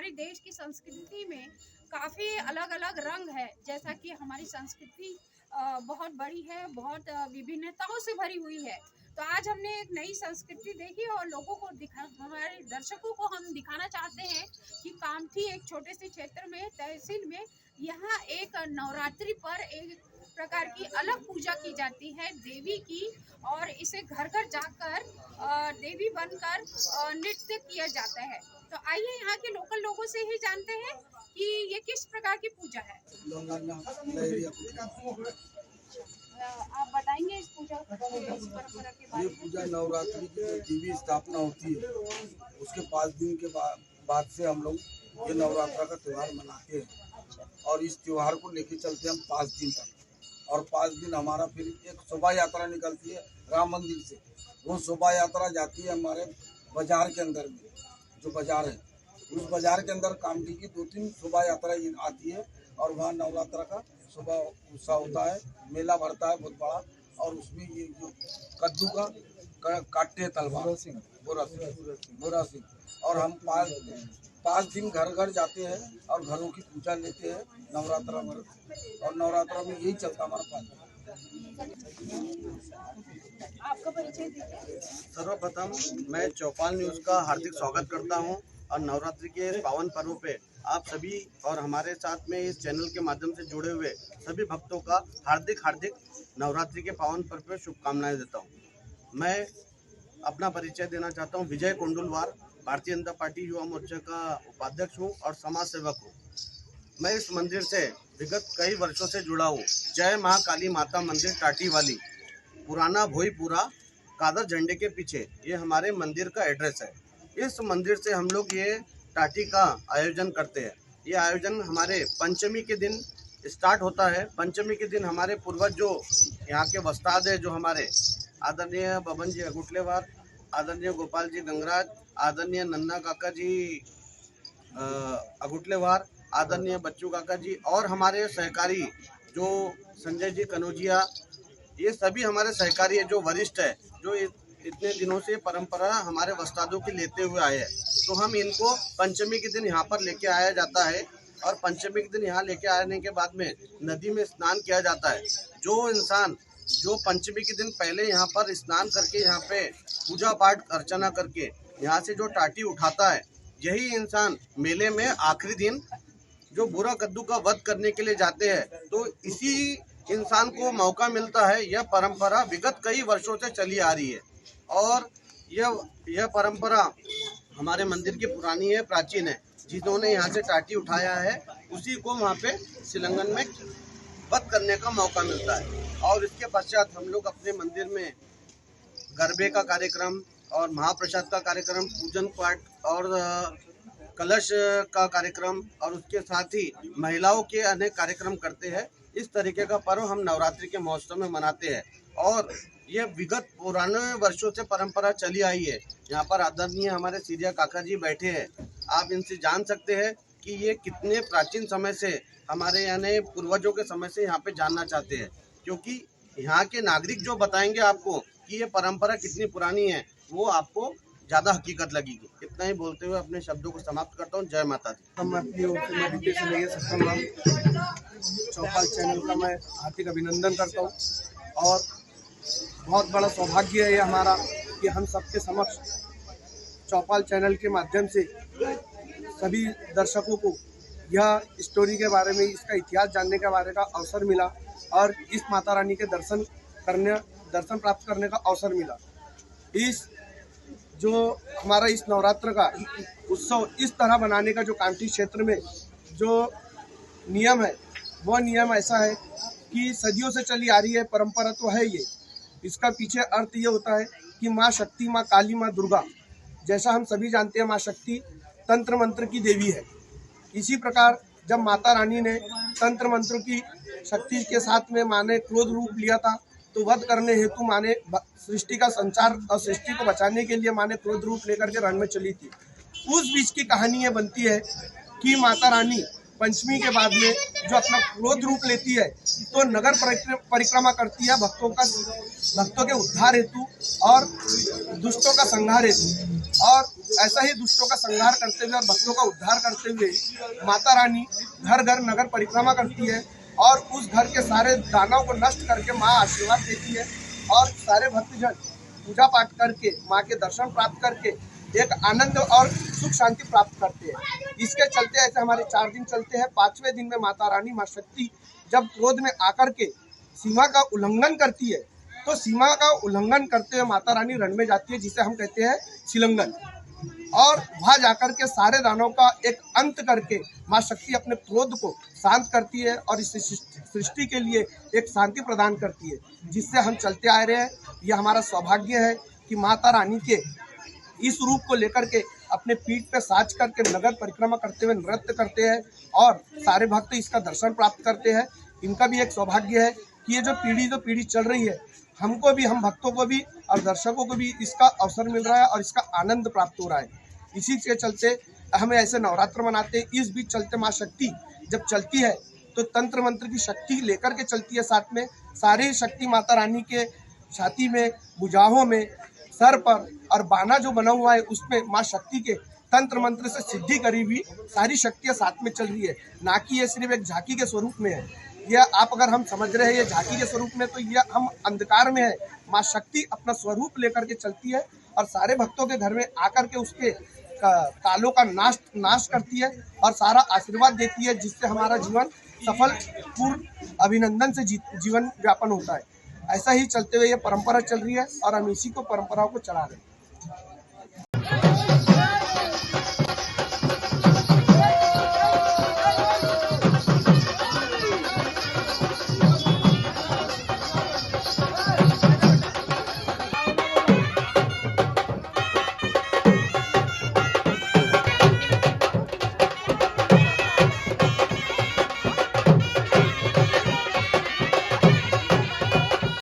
हमारे देश की संस्कृति में काफ़ी अलग अलग रंग है। जैसा कि हमारी संस्कृति बहुत बड़ी है, बहुत विभिन्नताओं से भरी हुई है। तो आज हमने एक नई संस्कृति देखी और लोगों को हमारे दर्शकों को हम दिखाना चाहते हैं कि कामठी एक छोटे से क्षेत्र में, तहसील में, यहाँ एक नवरात्रि पर एक प्रकार की अलग पूजा की जाती है देवी की, और इसे घर घर जाकर देवी बनकर नृत्य किया जाता है। तो आइए यहाँ के लोकल लोगों से ही जानते हैं कि ये किस प्रकार की पूजा है। आप बताएंगे इस पूजा इस परंपरा के बारे में? ये पूजा नवरात्रि की देवी स्थापना होती है, उसके 5 दिन के बाद से हम लोग ये नवरात्रा का त्यौहार मनाते हैं। और इस त्यौहार को लेके चलते हैं हम 5 दिन तक। और 5 दिन हमारा फिर एक शोभा यात्रा निकलती है राम मंदिर से। वो शोभा यात्रा जाती है हमारे बाजार के अंदर में, जो बाजार है उस बाजार के अंदर कामठी की 2-3 शोभा यात्रा आती है। और वहाँ नवरात्रा का शोभा उत्सव होता है, मेला भरता है बहुत बड़ा। और उसमें ये जो कद्दू का काटते हैं तलवार बोरा सिंह। और हम 5 दिन घर घर जाते हैं और घरों की पूजा लेते हैं नवरात्रा में। और नवरात्रा में यही चलता हमारा 5 दिन। आपका परिचय दीजिए। सर्वप्रथम मैं चौपाल न्यूज़ का हार्दिक स्वागत करता हूं और नवरात्रि के पावन पर्व पे आप सभी और हमारे साथ में इस चैनल के माध्यम से जुड़े हुए सभी भक्तों का हार्दिक नवरात्रि के पावन पर्व पे शुभकामनाएं देता हूं। मैं अपना परिचय देना चाहता हूं। विजय कुंडलवार, भारतीय जनता पार्टी युवा मोर्चा का उपाध्यक्ष हूं और समाज सेवक हूं। मैं इस मंदिर से विगत कई वर्षों से जुड़ा हूं। जय महाकाली माता मंदिर टाटी वाली, पुराना भोईपुरा, कादर झंडे के पीछे ये हमारे मंदिर का एड्रेस है। इस मंदिर से हम लोग ये टाटी का आयोजन करते हैं। ये आयोजन हमारे पंचमी के दिन स्टार्ट होता है। पंचमी के दिन हमारे पूर्वज जो यहाँ के वस्ताद है, जो हमारे आदरणीय बबन जी अगुटलेवार, आदरणीय गोपाल जी गंगराज, आदरणीय नन्ना काका जी अगुटलेवार, आदरणीय बच्चू काका जी और हमारे सहकारी जो संजय जी कनौजिया, ये सभी हमारे सहकारी है जो वरिष्ठ है, जो इतने दिनों से परंपरा हमारे वस्तादों की लेते हुए आए हैं। तो हम इनको पंचमी के दिन यहाँ पर लेके आया जाता है। और पंचमी के दिन यहाँ लेके आने के बाद में नदी में स्नान किया जाता है। जो इंसान जो पंचमी के दिन पहले यहाँ पर स्नान करके यहाँ पे पूजा पाठ अर्चना करके यहाँ से जो टाटी उठाता है, यही इंसान मेले में आखिरी दिन जो बुरा कद्दू का वध करने के लिए जाते हैं। तो इसी इंसान को मौका मिलता है। यह परंपरा विगत कई वर्षों से चली आ रही है और यह परंपरा हमारे मंदिर की पुरानी है, प्राचीन है। जिन्होंने यहाँ से टाटी उठाया है उसी को वहाँ पे शिलंगन में वध करने का मौका मिलता है। और इसके पश्चात हम लोग अपने मंदिर में गरबे का कार्यक्रम और महाप्रसाद का कार्यक्रम, पूजन पाठ और कलश का कार्यक्रम और उसके साथ ही महिलाओं के अनेक कार्यक्रम करते हैं। इस तरीके का पर्व हम नवरात्रि के महोत्सव में मनाते हैं और ये विगत पुराने वर्षों से परंपरा चली आई है। यहाँ पर आदरणीय हमारे सीरिया काका जी बैठे हैं, आप इनसे जान सकते हैं कि ये कितने प्राचीन समय से हमारे यानी पूर्वजों के समय से यहाँ पे जानना चाहते हैं। क्योंकि यहाँ के नागरिक जो बताएंगे आपको कि ये परंपरा कितनी पुरानी है, वो आपको ज़्यादा हकीकत लगेगी। इतना ही बोलते हुए अपने शब्दों को समाप्त करता हूँ। जय माता दी। हम अपनी ओर से मेडिटेशन लेंगे चौपाल चैनल का मैं हार्दिक अभिनंदन करता हूँ। और बहुत बड़ा सौभाग्य है ये हमारा कि हम सबके समक्ष चौपाल चैनल के माध्यम से सभी दर्शकों को यह स्टोरी के बारे में, इसका इतिहास जानने के बारे का अवसर मिला और इस माता रानी के दर्शन प्राप्त करने का अवसर मिला। इस जो हमारा इस नवरात्र का उत्सव इस तरह बनाने का जो कामठी क्षेत्र में जो नियम है, वह नियम ऐसा है कि सदियों से चली आ रही है परंपरा तो है ये। इसका पीछे अर्थ ये होता है कि माँ शक्ति, माँ काली, माँ दुर्गा, जैसा हम सभी जानते हैं माँ शक्ति तंत्र मंत्र की देवी है। इसी प्रकार जब माता रानी ने तंत्र मंत्र की शक्ति के साथ में माँ ने क्रोध रूप लिया था, तो वध करने हेतु माँ ने सृष्टि का संचार और सृष्टि को बचाने के लिए माँ ने क्रोध रूप लेकर के रण में चली थी। उस बीच की कहानी ये बनती है कि माता रानी पंचमी के बाद में जो अपना क्रोध रूप लेती है तो नगर परिक्रमा करती है भक्तों के उद्धार हेतु और दुष्टों का संहार हेतु। और ऐसा ही दुष्टों का संहार करते हुए और भक्तों का उद्धार करते हुए माता रानी घर घर नगर परिक्रमा करती है और उस घर के सारे दानव को नष्ट करके माँ आशीर्वाद देती है और सारे भक्तजन पूजा पाठ करके माँ के दर्शन प्राप्त करके एक आनंद और सुख शांति प्राप्त करते हैं। इसके चलते ऐसे हमारे 4 दिन चलते हैं। 5वें दिन में माता रानी माँ शक्ति जब क्रोध में आकर के सीमा का उल्लंघन करती है तो सीमा का उल्लंघन करते हुए माता रानी रण में जाती है, जिसे हम कहते हैं शिलंगन, और वहां जाकर के सारे दानों का एक अंत करके माँ शक्ति अपने क्रोध को शांत करती है और इस सृष्टि के लिए एक शांति प्रदान करती है, जिससे हम चलते आ रहे हैं। यह हमारा सौभाग्य है कि माता रानी के इस रूप को लेकर के अपने पीठ पे साज करके नगर परिक्रमा करते हुए नृत्य करते हैं और सारे भक्त इसका दर्शन प्राप्त करते हैं। इनका भी एक सौभाग्य है कि ये जो पीढ़ी चल रही है, हमको भी, हम भक्तों को भी और दर्शकों को भी इसका अवसर मिल रहा है और इसका आनंद प्राप्त हो रहा है। इसी के चलते हमें ऐसे नवरात्र मनाते हैं। इस बीच चलते माँ शक्ति जब चलती है तो तंत्र मंत्र की शक्ति लेकर के चलती है। साथ में सारी शक्ति माता रानी के छाती में, भुजाओं में, सर पर और बाना जो बना हुआ है उसमें माँ शक्ति के तंत्र मंत्र से सिद्धि करी हुई सारी शक्तियाँ साथ में चल रही है, ना कि ये सिर्फ एक झांकी के स्वरूप में है। यह आप अगर हम समझ रहे हैं ये झांकी के स्वरूप में, तो यह हम अंधकार में है। माँ शक्ति अपना स्वरूप लेकर के चलती है और सारे भक्तों के घर में आकर के उसके कालों का नाश करती है और सारा आशीर्वाद देती है, जिससे हमारा जीवन सफल पूर्ण अभिनंदन से जीवन व्यापन होता है। ऐसा ही चलते हुए ये परंपरा चल रही है और हम इसी को परंपराओं को चला रहे हैं।